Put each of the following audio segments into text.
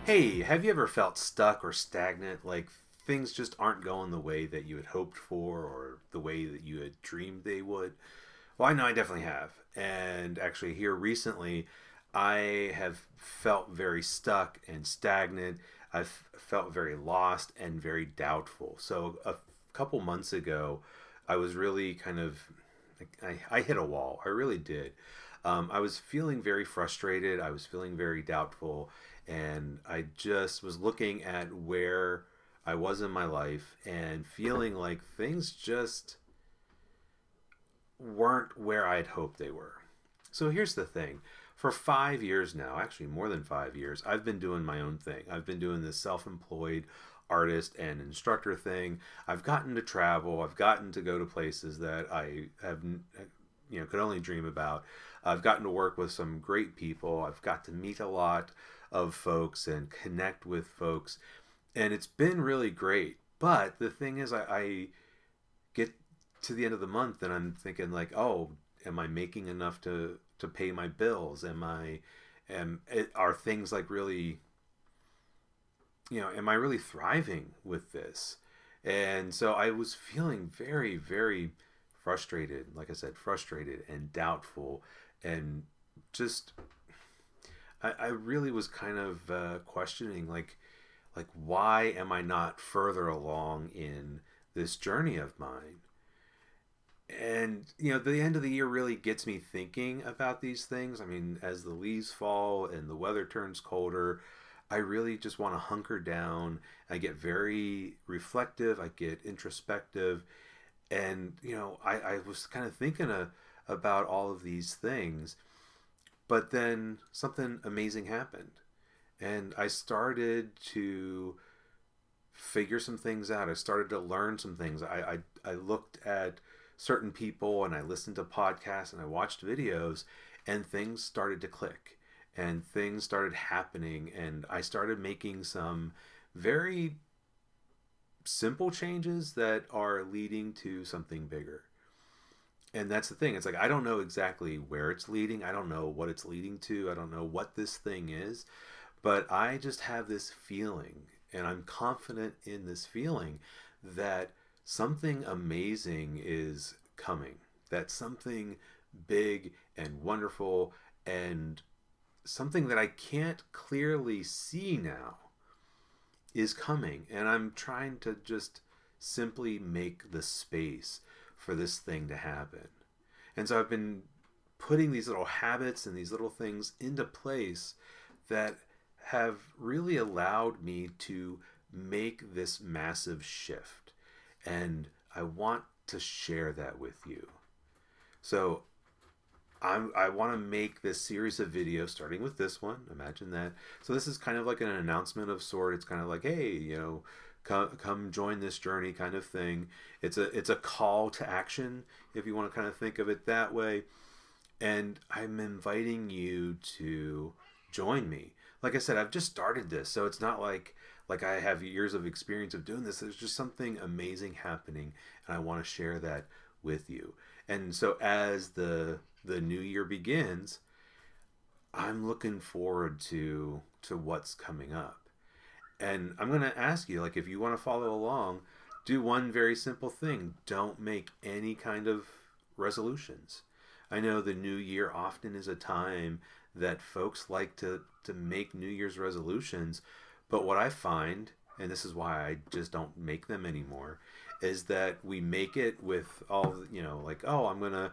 Hey, have you ever felt stuck or stagnant? Like things just aren't going the way that you had hoped for or the way that you had dreamed they would? Well, I know I definitely have. And actually, here recently, I have felt very stuck and stagnant. I've felt very lost and very doubtful. So, a couple months ago, I was really kind of, I hit a wall. I really did. I was feeling very frustrated. I was feeling very doubtful. And I just was looking at where I was in my life and feeling like things just weren't where I'd hoped they were. So here's the thing. For 5 years now, actually more than 5 years, I've been doing my own thing. I've been doing this self employed artist and instructor thing. I've gotten to travel. I've gotten to go to places that I have, could only dream about. I've gotten to work with some great people. I've got to meet a lot of folks and connect with folks. And it's been really great. But the thing is, I get to the end of the month and I'm thinking like, oh, am I making enough to pay my bills? Are things like really, am I really thriving with this? And so I was feeling very, very frustrated. Like I said, frustrated and doubtful, and just I really was kind of questioning like why am I not further along in this journey of mine? And the end of the year really gets me thinking about these things. I mean, as the leaves fall and the weather turns colder, I really just want to hunker down. I get very reflective, I get introspective. And I was kind of thinking about all of these things, but then something amazing happened and I started to figure some things out. I started to learn some things. I looked at certain people and I listened to podcasts and I watched videos, and things started to click and things started happening, and I started making some very simple changes that are leading to something bigger. And that's the thing. It's like I don't know exactly where it's leading. I don't know what it's leading to. I don't know what this thing is, but I just have this feeling, and I'm confident in this feeling that something amazing is coming. That something big and wonderful and something that I can't clearly see now is coming. And I'm trying to just simply make the space for this thing to happen. And so I've been putting these little habits and these little things into place that have really allowed me to make this massive shift. And I want to share that with you. So I want to make this series of videos, starting with this one. Imagine that. So this is kind of like an announcement of sort. It's kind of like, hey, come join this journey, kind of thing. It's a call to action, if you want to kind of think of it that way. And I'm inviting you to join me. Like I said, I've just started this, so it's not like I have years of experience of doing this. There's just something amazing happening, and I want to share that with you. And so as the new year begins, I'm looking forward to what's coming up. And I'm going to ask you, like, if you want to follow along, do one very simple thing. Don't make any kind of resolutions. I know the new year often is a time that folks like to make New Year's resolutions, but what I find, and this is why I just don't make them anymore, is that we make it with all, like, oh, I'm going to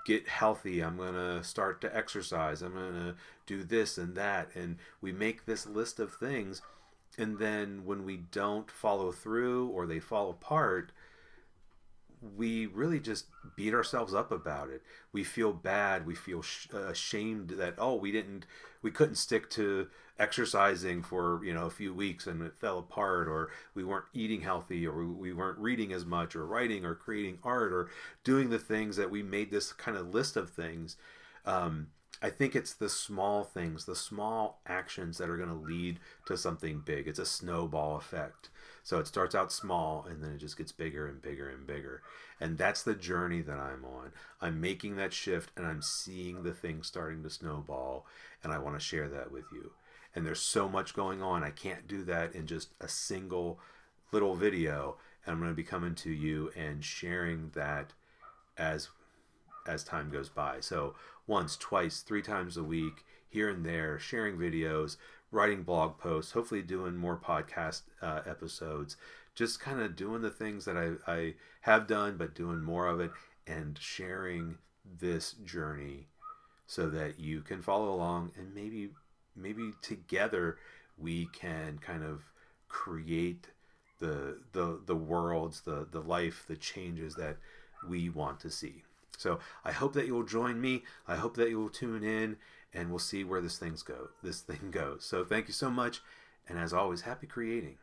get healthy. I'm going to start to exercise. I'm going to do this and that. And we make this list of things. And then when we don't follow through or they fall apart, we really just beat ourselves up about it. We feel bad. We feel ashamed that, oh, we couldn't stick to exercising for a few weeks and it fell apart, or we weren't eating healthy, or we weren't reading as much, or writing, or creating art, or doing the things that we made this kind of list of things. I think it's the small things, the small actions that are going to lead to something big. It's a snowball effect. So it starts out small and then it just gets bigger and bigger and bigger. And that's the journey that I'm on. I'm making that shift and I'm seeing the things starting to snowball, and I want to share that with you. and there's so much going on. I can't do that in just a single little video. And I'm going to be coming to you and sharing that as time goes by. So once, twice, 3 times a week, here and there, sharing videos, writing blog posts, hopefully doing more podcast episodes, just kind of doing the things that I have done, but doing more of it and sharing this journey so that you can follow along, and maybe together we can kind of create the worlds, the life, the changes that we want to see. So I hope that you'll join me. I hope that you'll tune in, and we'll see where this thing goes. So thank you so much, and as always, happy creating.